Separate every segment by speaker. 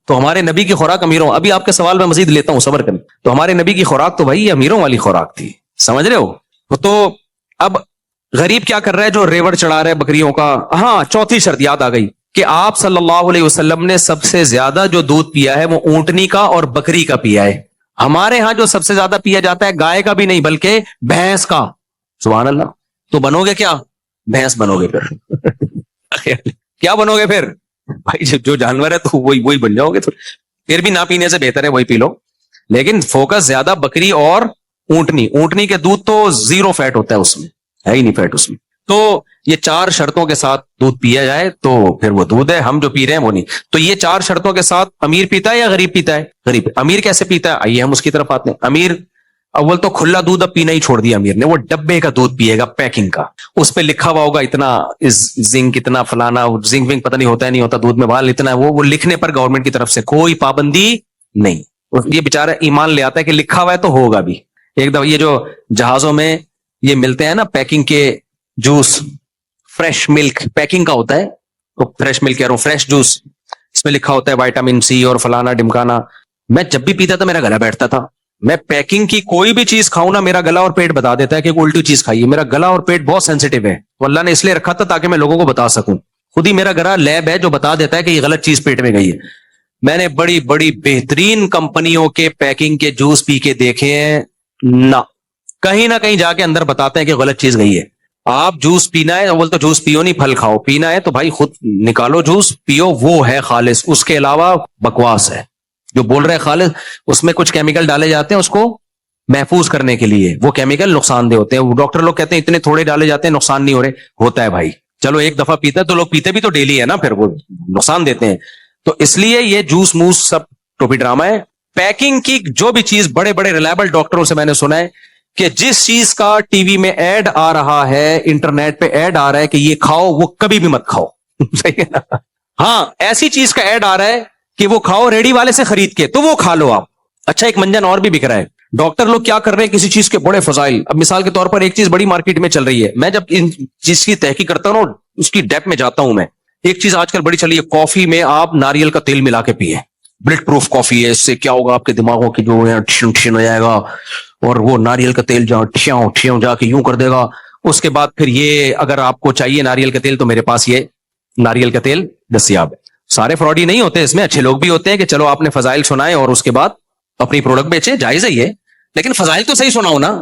Speaker 1: تو ہمارے نبی کی خوراک امیروں، ابھی آپ کے سوال میں مزید لیتا ہوں، صبر کریں. تو ہمارے نبی کی خوراک تو بھائی امیروں والی خوراک تھی، سمجھ رہے ہو؟ تو اب غریب کیا کر رہا ہے جو ریوڑ چڑھا رہا ہے بکریوں کا؟ ہاں، چوتھی شرط یاد آ گئی کہ آپ صلی اللہ علیہ وسلم نے سب سے زیادہ جو دودھ پیا ہے وہ اونٹنی کا اور بکری کا پیا ہے. ہمارے ہاں جو سب سے زیادہ پیا جاتا ہے گائے کا بھی نہیں بلکہ بھینس کا. سبحان اللہ. تو بنو گے کیا؟ بھینس بنو گے پھر. کیا بنو گے پھر بھائی؟ جو جانور ہے تو وہی بن جاؤ گے. تو پھر بھی نہ پینے سے بہتر ہے وہی پی لو، لیکن فوکس زیادہ بکری اور اونٹنی. اونٹنی کے دودھ تو زیرو فیٹ ہوتا ہے، اس میں ہے ہی نہیں فیٹ اس میں. تو یہ 4 شرطوں کے ساتھ دودھ پیا جائے تو پھر وہ دودھ ہے. ہم جو پی رہے ہیں وہ نہیں. تو یہ 4 شرطوں کے ساتھ امیر پیتا ہے یا غریب پیتا ہے؟ غریب. امیر کیسے پیتا ہے؟ آئیے ہم اس کی طرف آتے ہیں. امیر اول تو کھلا دودھ اب پینا ہی چھوڑ دیا امیر نے، وہ ڈبے کا دودھ پیے گا، پیکنگ کا. اس پہ لکھا ہوا ہوگا اتنا زنک، اتنا فلانا زنک ونک پتہ نہیں ہوتا ہے نہیں ہوتا، دودھ میں بال اتنا ہے. وہ لکھنے پر گورنمنٹ کی طرف سے کوئی پابندی نہیں. یہ بیچارہ ایمان لے آتا ہے کہ لکھا ہوا ہے تو ہوگا بھی. ایک دفعہ یہ جو جہازوں میں یہ ملتے ہیں نا پیکنگ کے جوس، فریش ملک پیکنگ کا ہوتا ہے، تو فریش ملک کہہ رہا ہوں، فریش جوس، اس میں لکھا ہوتا ہے وائٹامن سی اور فلانا ڈمکانا. میں جب بھی پیتا تھا میرا گلا بیٹھتا تھا. میں پیکنگ کی کوئی بھی چیز کھاؤں نا میرا گلا اور پیٹ بتا دیتا ہے کہ کوئی الٹی چیز کھائیے. میرا گلا اور پیٹ بہت سینسیٹیو ہے، تو اللہ نے اس لیے رکھا تھا تاکہ میں لوگوں کو بتا سکوں. خود ہی میرا گلا لیب ہے جو بتا دیتا ہے کہ یہ غلط چیز پیٹ میں گئی ہے. میں نے بڑی بڑی بہترین کمپنیوں کے پیکنگ کے جوس پی کے دیکھے ہیں، نہ کہیں نہ کہیں جا کے اندر بتاتے ہیں کہ غلط چیز گئی ہے. آپ جوس پینا ہے، اول تو جوس پیو نہیں، پھل کھاؤ. پینا ہے تو بھائی خود نکالو جوس پیو، وہ ہے خالص. اس کے علاوہ بکواس ہے جو بول رہے خالص. اس میں کچھ کیمیکل ڈالے جاتے ہیں اس کو محفوظ کرنے کے لیے، وہ کیمیکل نقصان دہ ہوتے ہیں. ڈاکٹر لوگ کہتے ہیں اتنے تھوڑے ڈالے جاتے ہیں نقصان نہیں ہو رہے. ہوتا ہے بھائی، چلو ایک دفعہ پیتا ہے تو لوگ پیتے بھی تو ڈیلی ہے نا، پھر وہ نقصان دیتے ہیں. تو اس لیے یہ جوس موس سب ٹوپی ڈرامہ ہے. پیکنگ کی جو بھی چیز بڑے بڑے ریلائبل ڈاکٹروں سے میں نے سنا ہے کہ جس چیز کا ٹی وی میں ایڈ آ رہا ہے، انٹرنیٹ پہ ایڈ آ رہا ہے کہ یہ کھاؤ، وہ کبھی بھی مت کھاؤ. صحیح ہے نا؟ ہاں، ایسی چیز کا ایڈ آ رہا ہے کہ وہ کھاؤ ریڈی والے سے خرید کے، تو وہ کھا لو آپ. اچھا، ایک منجن اور بھی بک رہا ہے. ڈاکٹر لوگ کیا کر رہے ہیں، کسی چیز کے بڑے فضائل. اب مثال کے طور پر ایک چیز بڑی مارکیٹ میں چل رہی ہے، میں جب ان چیز کی تحقیق کرتا ہوں اس کی ڈیپ میں جاتا ہوں. میں ایک چیز آج کل بڑی چلی ہے، کافی میں آپ ناریل کا تیل ملا کے پیے. بلڈ پروف کافی ہے، اس سے کیا ہوگا، آپ کے دماغوں کی جو ہے ٹھن ہو جائے گا، اور وہ ناریل کا تیل ٹھیاؤں جا کے یوں کر دے گا. اس کے بعد پھر یہ اگر آپ کو چاہیے ناریل کا تیل تو میرے پاس یہ ناریل کا تیل دستیاب ہے. سارے فراڈی نہیں ہوتے اس میں، اچھے لوگ بھی ہوتے ہیں کہ چلو آپ نے فضائل سنائے اور اس کے بعد اپنی پروڈکٹ بیچے، جائز ہے یہ، لیکن فضائل تو صحیح سناؤ نا،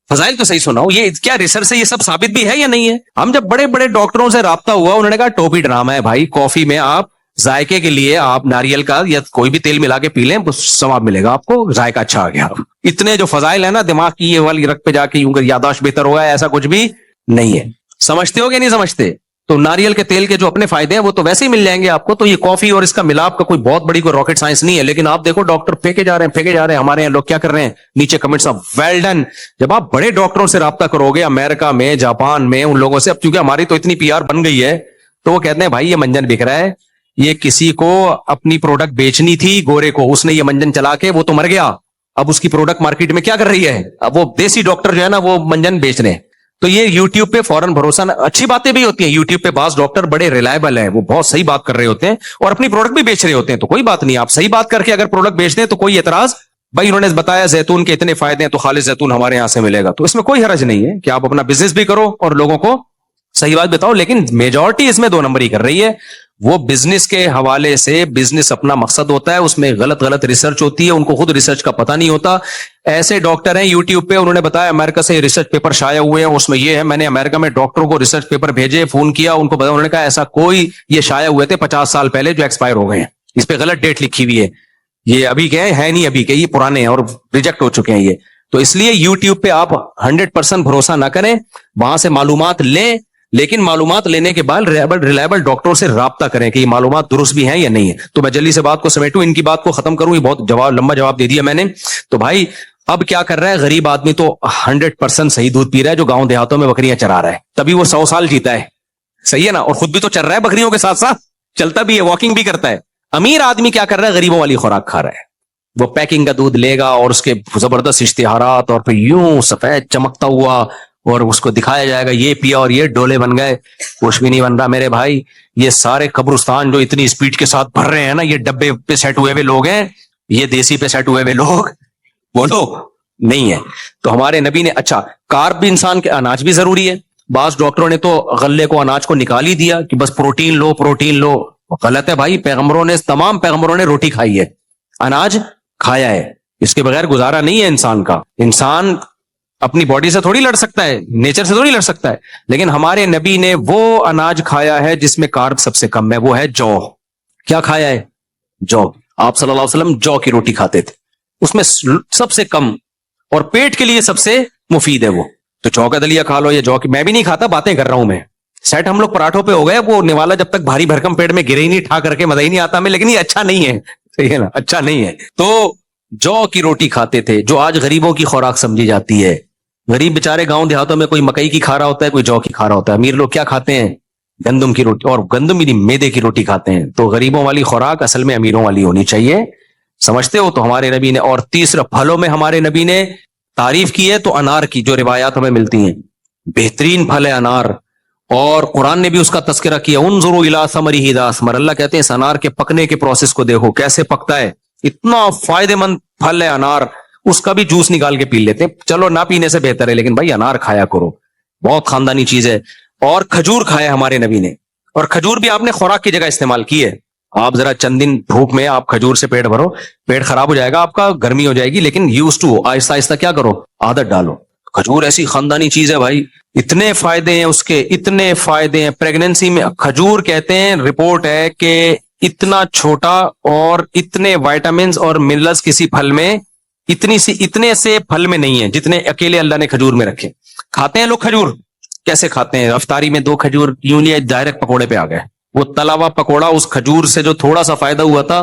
Speaker 1: فضائل تو صحیح سناؤ. یہ کیا ریسرچ سے یہ سب ثابت بھی ہے یا نہیں ہے؟ ہم جب بڑے بڑے ڈاکٹروں سے رابطہ ہوا، انہوں نے کہا ٹوپی ڈرامہ ہے بھائی. کافی میں آپ ذائقے کے لیے آپ ناریل کا یا کوئی بھی تیل ملا کے پی لیں، ثواب ملے گا آپ کو، ذائقہ اچھا آ گیا. اتنے جو فضائل ہے نا، دماغ کی یہ والی رگ پہ جا کے یوں کر یاداشت بہتر ہوگا، ایسا کچھ بھی نہیں ہے. سمجھتے ہو کہ نہیں سمجھتے؟ تو ناریل کے تیل کے جو اپنے فائدے ہیں وہ تو ویسے ہی مل جائیں گے آپ کو. تو یہ کافی اور اس کا ملاپ کا کوئی بہت بڑی کوئی راکٹ سائنس نہیں ہے. لیکن آپ دیکھو ڈاکٹر پھینکے جا رہے ہیں. ہمارے یہاں لوگ کیا کر رہے ہیں، نیچے کمنٹس ویل ڈن. جب آپ بڑے ڈاکٹروں سے رابطہ کرو گے امریکہ میں، جاپان میں، ان لوگوں سے، اب کیونکہ ہماری تو اتنی پی آر بن گئی ہے، تو وہ کہتے ہیں بھائی یہ منجن بک رہا ہے، یہ کسی کو اپنی پروڈکٹ بیچنی تھی گورے کو، اس نے یہ منجن چلا کے وہ تو مر گیا، اب اس کی پروڈکٹ مارکیٹ میں کیا کر رہی ہے، اب وہ دیسی ڈاکٹر جو ہے نا وہ منجن بیچ رہے ہیں. تو یہ یوٹیوب پہ فوراً بھروسہ نہ، اچھی باتیں بھی ہوتی ہیں یوٹیوب پہ، بعض ڈاکٹر بڑے ریلائبل ہیں، وہ بہت صحیح بات کر رہے ہوتے ہیں اور اپنی پروڈکٹ بھی بیچ رہے ہوتے ہیں، تو کوئی بات نہیں، آپ صحیح بات کر کے اگر پروڈکٹ بیچ دیں تو کوئی اعتراض. بھائی انہوں نے بتایا زیتون کے اتنے فائدے ہیں تو خالص زیتون ہمارے یہاں سے ملے گا، تو اس میں کوئی حرج نہیں ہے کہ آپ اپنا بزنس بھی کرو اور لوگوں کو صحیح بات بتاؤ. لیکن میجورٹی اس میں 2 نمبر ہی کر رہی ہے. وہ بزنس کے حوالے سے، بزنس اپنا مقصد ہوتا ہے، اس میں غلط ریسرچ ہوتی ہے، ان کو خود ریسرچ کا پتہ نہیں ہوتا. ایسے ڈاکٹر ہیں یوٹیوب پہ، انہوں نے بتایا امریکہ سے ریسرچ پیپر شائع ہوئے ہیں، اس میں یہ ہے، میں نے امریکہ میں ڈاکٹروں کو ریسرچ پیپر بھیجے، فون کیا ان کو بتایا، انہوں نے کہا ایسا کوئی، یہ شائع ہوئے تھے 50 سال پہلے جو ایکسپائر ہو گئے ہیں، اس پہ غلط ڈیٹ لکھی ہوئی ہے، یہ ابھی کے ہے نہیں، ابھی کے یہ پرانے ہیں اور ریجیکٹ ہو چکے ہیں یہ. تو اس لیے یوٹیوب پہ آپ 100% بھروسہ نہ کریں، وہاں سے معلومات لیں، لیکن معلومات لینے کے بعد ریلائبل ڈاکٹروں سے رابطہ کریں کہ یہ معلومات درست بھی ہیں یا نہیں ہے. تو میں جلدی سے بات کو سمیٹوں، ان کی بات کو ختم کروں، یہ بہت لمبا جواب دے دیا میں نے. تو بھائی اب کیا کر رہا ہے غریب آدمی، تو 100% صحیح دودھ پی رہا ہے، جو گاؤں دیہاتوں میں بکریاں چرا رہا ہے، تبھی وہ 100 سال جیتا ہے. صحیح ہے نا، اور خود بھی تو چل رہا ہے بکریوں کے ساتھ ساتھ، چلتا بھی ہے، واکنگ بھی کرتا ہے. امیر آدمی کیا کر رہا ہے، غریبوں والی خوراک کھا رہا ہے. وہ پیکنگ کا دودھ لے گا اور اس کے زبردست اشتہارات، اور پھر یوں سفید چمکتا ہوا اور اس کو دکھایا جائے گا یہ پیا اور یہ ڈولے بن گئے. کچھ بھی نہیں بن رہا میرے بھائی. یہ سارے قبرستان جو اتنی اسپیڈ کے ساتھ بھر رہے ہیں نا, یہ ڈبے پہ سیٹ ہوئے ہوئے لوگ ہیں, یہ دیسی پہ سیٹ ہوئے ہوئے لوگ وہ لوگ نہیں ہے. تو ہمارے نبی نے, اچھا کارب بھی انسان کے, اناج بھی ضروری ہے. بعض ڈاکٹروں نے تو غلے کو, اناج کو نکال ہی دیا کہ بس پروٹین لو پروٹین لو. غلط ہے بھائی. پیغمبروں نے, تمام پیغمبروں نے روٹی کھائی ہے, اناج کھایا ہے. اس کے بغیر گزارا نہیں ہے انسان کا. انسان اپنی باڈی سے تھوڑی لڑ سکتا ہے, نیچر سے تھوڑی لڑ سکتا ہے, لیکن ہمارے نبی نے وہ اناج کھایا ہے جس میں کارب سب سے کم ہے, وہ ہے جو. کیا کھایا ہے؟ جو. آپ صلی اللہ علیہ وسلم جو کی روٹی کھاتے تھے, اس میں سب سے کم اور پیٹ کے لیے سب سے مفید ہے وہ. تو جو کا دلیا کھا لو, یا جو کی, میں بھی نہیں کھاتا, باتیں کر رہا ہوں میں. سیٹ ہم لوگ پراٹھوں پہ ہو گئے, وہ نوالا جب تک بھاری بھرکم پیٹ میں گرے ہی نہیں, ٹھا کر کے مزہ ہی نہیں آتا ہمیں, لیکن یہ اچھا نہیں ہے. صحیح ہے نا, اچھا نہیں ہے. تو جو کی روٹی کھاتے تھے, جو آج غریبوں کی خوراک سمجھی جاتی ہے. غریب بےچارے گاؤں دیہاتوں میں کوئی مکئی کی کھا رہا ہوتا ہے, کوئی جو کی کھا رہا ہوتا ہے. امیر لوگ کیا کھاتے ہیں؟ گندم کی روٹی, اور گندم بھی نہیں, میدے کی روٹی کھاتے ہیں. تو غریبوں والی خوراک اصل میں امیروں والی ہونی چاہیے, سمجھتے ہو؟ تو ہمارے نبی نے, اور تیسرا پھلوں میں ہمارے نبی نے تعریف کی ہے تو انار کی, جو روایات ہمیں ملتی ہیں, بہترین پھل ہے انار. اور قرآن نے بھی اس کا تذکرہ کیا, انظروا الی ثمرہ اذا اثمر. اللہ کہتے ہیں اس انار کے پکنے کے پروسیس کو دیکھو کیسے پکتا ہے, اتنا فائدہ مند پھل ہے انار. اس کا بھی جوس نکال کے پی لیتے ہیں, چلو نہ پینے سے بہتر ہے, لیکن بھائی انار کھایا کرو, بہت خاندانی چیز ہے. اور کھجور کھایا ہمارے نبی نے, اور کھجور بھی آپ نے خوراک کی جگہ استعمال کی ہے. آپ ذرا چند دن دھوپ میں آپ کھجور سے پیٹ بھرو, پیٹ خراب ہو جائے گا آپ کا, گرمی ہو جائے گی, لیکن یوز ٹو, آہستہ آہستہ کیا کرو, عادت ڈالو. کھجور ایسی خاندانی چیز ہے بھائی, اتنے فائدے ہیں اس کے, اتنے فائدے ہیں. پریگننسی میں کھجور کہتے ہیں, رپورٹ ہے کہ اتنا چھوٹا اور اتنے وائٹامنز اور منرلز کسی پھل میں, اتنے سے پھل میں نہیں ہے جتنے اکیلے اللہ نے کھجور میں رکھے. کھاتے ہیں لوگ کھجور, کیسے کھاتے ہیں؟ افطاری میں 2 کھجور یوں نہیں, ڈائریکٹ پکوڑے پہ آ گئے. وہ تلا ہوا پکوڑا, اس کھجور سے جو تھوڑا سا فائدہ ہوا تھا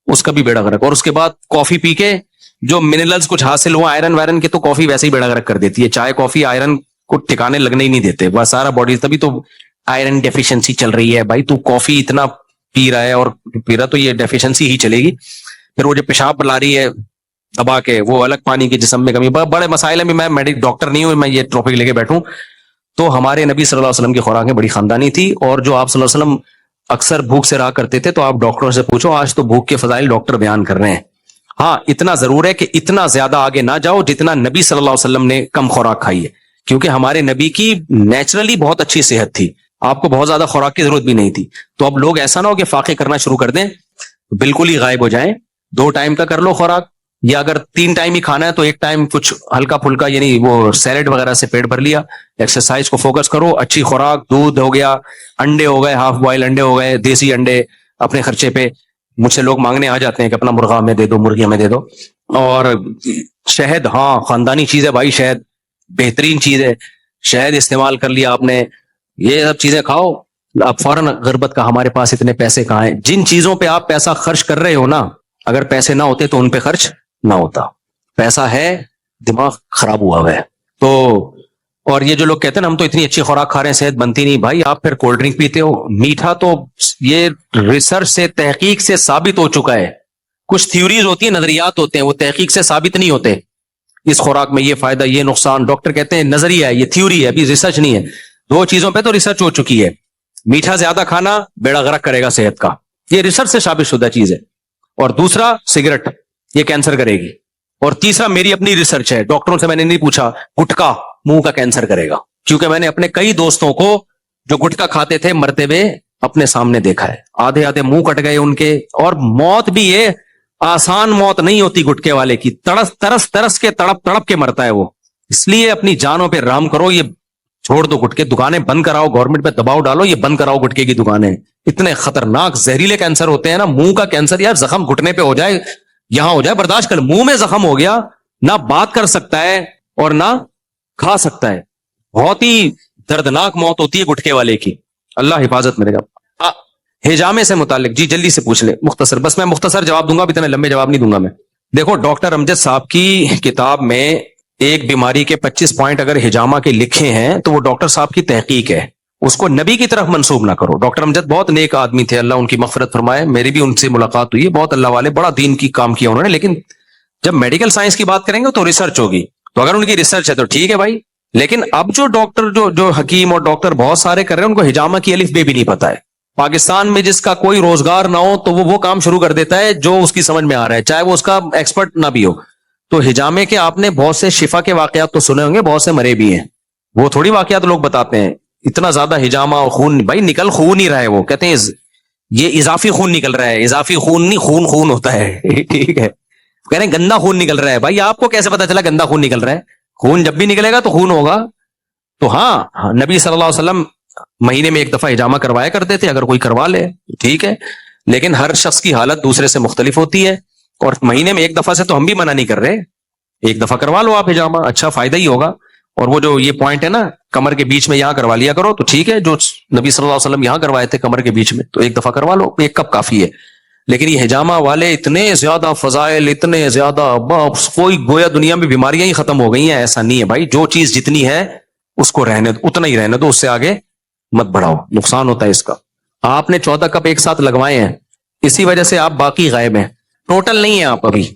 Speaker 1: اس کا بھی بیڑا غرق. اور اس کے بعد کافی پی کے جو منرلز کچھ حاصل ہوا, آئرن وائرن کے, تو کافی ویسے ہی بیڑا غرق کر دیتی ہے. چائے کافی آئرن کو ٹھکانے لگنے ہی نہیں دیتے, بس سارا باڈی, تبھی تو آئرن ڈیفیشنسی چل رہی ہے بھائی. تو کافی اتنا پی رہا ہے اور پی رہا, تو یہ ڈیفیشنسی ہی چلے گی. پھر وہ جو پیشاب لا رہی ہے دبا کے, وہ الگ, پانی کے جسم میں کمی, بڑے مسائل ہیں. میں ڈاکٹر نہیں ہوں, میں یہ ٹاپک لے کے بیٹھوں. تو ہمارے نبی صلی اللہ علیہ وسلم کی خوراکیں بڑی خاندانی تھی. اور جو آپ صلی اللہ علیہ وسلم اکثر بھوک سے رہا کرتے تھے, تو آپ ڈاکٹروں سے پوچھو, آج تو بھوک کے فضائل ڈاکٹر بیان کر رہے ہیں. ہاں اتنا ضرور ہے کہ اتنا زیادہ آگے نہ جاؤ جتنا نبی صلی اللہ علیہ وسلم نے کم خوراک کھائی ہے, کیونکہ ہمارے نبی کی نیچرلی بہت اچھی صحت تھی, آپ کو بہت زیادہ خوراک کی ضرورت بھی نہیں تھی. تو اب لوگ ایسا نہ ہو کہ فاقے کرنا شروع کر دیں, بالکل ہی غائب ہو جائیں. 2 ٹائم کا کر لو خوراک, یا اگر 3 ٹائم ہی کھانا ہے تو 1 ٹائم کچھ ہلکا پھلکا, یعنی وہ سیلڈ وغیرہ سے پیٹ بھر لیا. ایکسرسائز کو فوکس کرو, اچھی خوراک, دودھ ہو گیا, انڈے ہو گئے, ہاف بوائل انڈے ہو گئے, دیسی انڈے اپنے خرچے پہ. مجھ سے لوگ مانگنے آ جاتے ہیں کہ اپنا مرغا ہمیں دے دو, مرغی ہمیں دے دو. اور شہد, ہاں خاندانی چیز ہے بھائی, شہد بہترین چیز ہے. شہد استعمال کر لیا آپ نے, یہ سب چیزیں کھاؤ, آپ فوراً غربت کا ہمارے پاس اتنے پیسے کہاں ہیں. جن چیزوں پہ آپ پیسہ خرچ کر رہے ہو نا, اگر پیسے نہ ہوتے تو ان پہ خرچ نہ ہوتا. پیسہ ہے, دماغ خراب ہوا ہے. تو اور یہ جو لوگ کہتے ہیں نا ہم تو اتنی اچھی خوراک کھا رہے ہیں صحت بنتی نہیں, بھائی آپ پھر کولڈ ڈرنک پیتے ہو, میٹھا. تو یہ ریسرچ سے, تحقیق سے ثابت ہو چکا ہے. کچھ تھیوریز ہوتی ہیں, نظریات ہوتے ہیں, وہ تحقیق سے ثابت نہیں ہوتے. اس خوراک میں یہ فائدہ, یہ نقصان, ڈاکٹر کہتے ہیں نظریہ ہے, یہ تھیوری ہے, ابھی ریسرچ نہیں ہے. 2 چیزوں پہ تو ریسرچ ہو چکی ہے. میٹھا زیادہ کھانا بیڑا غرق کرے گا صحت کا, یہ ریسرچ سے ثابت شدہ چیز ہے. اور دوسرا سگریٹ, یہ کینسر کرے گی. اور تیسرا میری اپنی ریسرچ ہے, ڈاکٹروں سے میں نے نہیں پوچھا, گٹکا منہ کا کینسر کرے گا. کیونکہ میں نے اپنے کئی دوستوں کو جو گٹکا کھاتے تھے مرتے ہوئے اپنے سامنے دیکھا ہے. آدھے منہ کٹ گئے ان کے, اور موت بھی یہ آسان موت نہیں ہوتی گٹکے والے کی, ترس کے تڑپ کے مرتا ہے وہ. اس لیے اپنی جانوں پہ رحم کرو, یہ چھوڑ دو گٹکے, دکانیں بند کراؤ, گورنمنٹ پہ دباؤ ڈالو, یہ بند کراؤ گٹکے کی دکانیں. اتنے خطرناک زہریلے کینسر ہوتے ہیں نا. منہ کا کینسر یار, زخم گھٹنے پہ ہو جائے, یہاں ہو جائے, برداشت کر. منہ میں زخم ہو گیا, نہ بات کر سکتا ہے اور نہ کھا سکتا ہے. بہت ہی دردناک موت ہوتی ہے گٹکے والے کی, اللہ حفاظت میں رہے گا. ہجامے سے متعلق جی جلدی سے پوچھ لے, مختصر, بس میں مختصر جواب دوں گا, اتنے لمبے جواب نہیں دوں گا میں. دیکھو ڈاکٹر امجد صاحب کی کتاب میں ایک بیماری کے 25 پوائنٹ اگر ہجامہ کے لکھے ہیں تو وہ ڈاکٹر صاحب کی تحقیق ہے, اس کو نبی کی طرف منسوب نہ کرو. ڈاکٹر امجد بہت نیک آدمی تھے, اللہ ان کی مغفرت فرمائے, میری بھی ان سے ملاقات ہوئی ہے, بہت اللہ والے, بڑا دین کی کام کیا انہوں نے. لیکن جب میڈیکل سائنس کی بات کریں گے تو ریسرچ ہوگی, تو اگر ان کی ریسرچ ہے تو ٹھیک ہے بھائی, لیکن اب جو ڈاکٹر جو حکیم اور ڈاکٹر بہت سارے کر رہے ہیں ان کو ہجامہ کی الف بے بھی نہیں پتا ہے. پاکستان میں جس کا کوئی روزگار نہ ہو تو وہ کام شروع کر دیتا ہے جو اس کی سمجھ میں آ رہا ہے, چاہے وہ اس کا ایکسپرٹ نہ بھی ہو. تو ہجامے کے آپ نے بہت سے شفا کے واقعات تو سنے ہوں گے, بہت سے مرے بھی ہیں, وہ تھوڑی واقعات لوگ بتاتے ہیں. اتنا زیادہ ہجامہ اور خون, بھائی نکل خون ہی رہا ہے, وہ کہتے ہیں یہ اضافی خون نکل رہا ہے, اضافی خون نہیں, خون ہوتا ہے, ٹھیک ہے. کہہ رہے ہیں گندا خون نکل رہا ہے. بھائی آپ کو کیسے پتا چلا گندا خون نکل رہا ہے؟ خون جب بھی نکلے گا تو خون ہوگا. تو ہاں, نبی صلی اللہ علیہ وسلم مہینے میں ایک دفعہ ہجامہ کروایا کرتے تھے, اگر کوئی کروا لے ٹھیک ہے, لیکن ہر شخص کی حالت دوسرے سے مختلف ہوتی ہے, اور مہینے میں ایک دفعہ سے تو ہم بھی منع نہیں کر رہے, ایک دفعہ کروا لو آپ ہجامہ, اچھا فائدہ ہی ہوگا. اور وہ جو یہ پوائنٹ ہے نا کمر کے بیچ میں, یہاں کروا لیا کرو, تو ٹھیک ہے, جو نبی صلی اللہ علیہ وسلم یہاں کروائے تھے کمر کے بیچ میں, تو ایک دفعہ کروا لو, ایک کپ کافی ہے. لیکن یہ ہجامہ والے اتنے زیادہ فضائل, اتنے زیادہ, کوئی گویا دنیا میں بیماریاں ہی ختم ہو گئی ہیں, ایسا نہیں ہے بھائی. جو چیز جتنی ہے اس کو رہنے دو, اتنا ہی رہنے دو, اس سے آگے مت بڑھاؤ, نقصان ہوتا ہے اس کا. آپ نے 14 کپ ایک ساتھ لگوائے ہیں, اسی وجہ سے آپ باقی غائب ہیں, ٹوٹل نہیں ہیں آپ ابھی.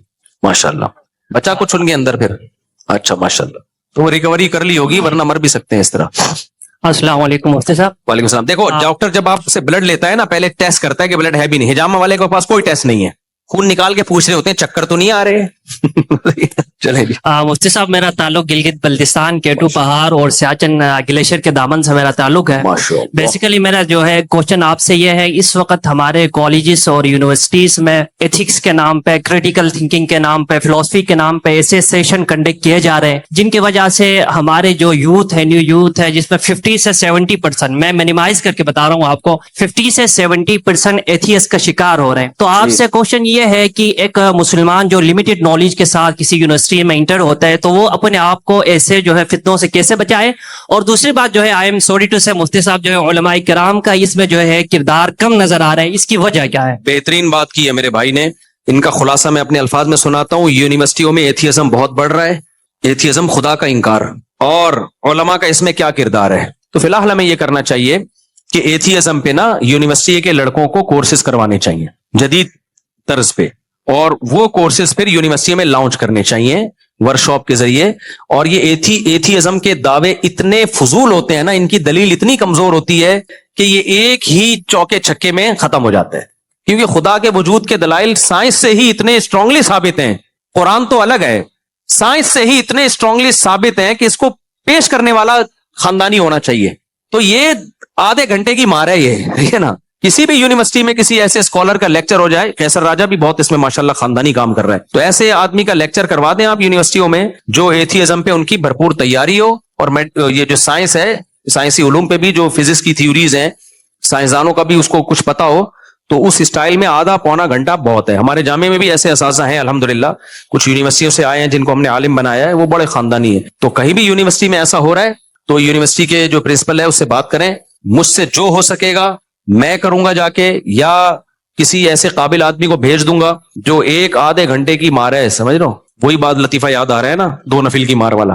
Speaker 1: ماشاءاللہ, بچہ کچھ ان کے اندر پھر, اچھا ماشاءاللہ, تو وہ ریکوری کر لی ہوگی, ورنہ مر بھی سکتے ہیں اس طرح.
Speaker 2: السلام علیکم مفتی صاحب.
Speaker 1: وعلیکم السلام. دیکھو ڈاکٹر جب آپ سے بلڈ لیتا ہے نا, پہلے ٹیسٹ کرتا ہے کہ بلڈ ہے بھی نہیں. ہجامہ والے کے پاس کوئی ٹیسٹ نہیں ہے, خون نکال کے پوچھ رہے ہوتے ہیں چکر تو نہیں آ رہے. چلیں جی.
Speaker 2: مفتی صاحب میرا تعلق گلگت بلتستان, کیٹو پہاڑ اور سیاچن گلیشیر کے دامن سے میرا تعلق ہے. بیسیکلی میرا جو ہے کوشچن آپ سے یہ ہے, اس وقت ہمارے کالجز اور یونیورسٹیز میں ایتھکس کے نام پہ, کریٹیکل تھنکنگ کے نام پہ, فلسفی کے نام پہ ایسے سیشن کنڈکٹ کیے جا رہے ہیں جن کی وجہ سے ہمارے جو یوتھ ہے, نیو یوتھ ہے, جس میں 50 سے 70%, میں منیمائز کر کے بتا رہا ہوں آپ کو, 50 سے 70% ایتھیس کا شکار ہو رہے ہیں. تو آپ سے کوشچن یہ ہے کہ ایک مسلمان جو لمیٹڈ نالج کے ساتھ کسی یونیورسٹی میں انٹر ہوتا ہے تو وہ اپنے آپ کو ایسے جو ہے فتنوں سے کیسے بچائے. اور دوسری بات جو ہے, آئی ایم سوری ٹو سے مفتی صاحب, جو ہے علماء کرام کا اس میں جو ہے کردار کم نظر آ رہا ہے, اس کی وجہ کیا ہے؟
Speaker 1: بہترین بات کی ہے میرے بھائی نے, ان کا خلاصہ میں اپنے الفاظ میں سناتا ہوں. یونیورسٹیوں میں ایتھیزم بہت بڑھ رہا ہے, ایتھیزم خدا کا انکار, اور علماء کا اس میں کیا کردار ہے. تو فی الحال ہمیں یہ کرنا چاہیے کہ ایتھیزم پہ نا یونیورسٹی کے لڑکوں کو کورسز کروانے چاہیے جدید طرز پہ, اور وہ کورسز پھر یونیورسٹی میں لانچ کرنے چاہیے ورکشاپ کے ذریعے. اور یہ ایتھیزم کے دعوے اتنے فضول ہوتے ہیں نا, ان کی دلیل اتنی کمزور ہوتی ہے کہ یہ ایک ہی چوکے چھکے میں ختم ہو جاتا ہے, کیونکہ خدا کے وجود کے دلائل سائنس سے ہی اتنے اسٹرانگلی ثابت ہیں. قرآن تو الگ ہے, سائنس سے ہی اتنے اسٹرانگلی ثابت ہیں کہ اس کو پیش کرنے والا خاندانی ہونا چاہیے. تو یہ آدھے گھنٹے کی مار ہے, یہ ہے نا. کسی بھی یونیورسٹی میں کسی ایسے اسکالر کا لیکچر ہو جائے, قیصر راجہ بھی بہت اس میں ماشاءاللہ خاندانی کام کر رہا ہے, تو ایسے آدمی کا لیکچر کروا دیں آپ یونیورسٹیوں میں, جو ایتھیزم پہ ان کی بھرپور تیاری ہو, اور یہ جو سائنس ہے, سائنسی علوم پہ بھی جو فزکس کی تھیوریز ہیں, سائنسدانوں کا بھی اس کو کچھ پتا ہو, تو اس اسٹائل میں آدھا پونا گھنٹہ بہت ہے. ہمارے جامعہ میں بھی ایسے اساتذہ ہیں الحمدللہ, کچھ یونیورسٹیوں سے آئے ہیں جن کو ہم نے عالم بنایا ہے, وہ بڑے خاندانی ہیں. تو کہیں بھی یونیورسٹی میں ایسا ہو رہا ہے تو یونیورسٹی کے جو پرنسپل ہے اس سے بات کریں. مجھ سے جو ہو سکے گا میں کروں گا جا کے, یا کسی ایسے قابل آدمی کو بھیج دوں گا جو ایک آدھے گھنٹے کی مار ہے, سمجھ رہے ہو, وہی بات لطیفہ یاد آ رہا ہے نا, 2 نفل کی مار والا.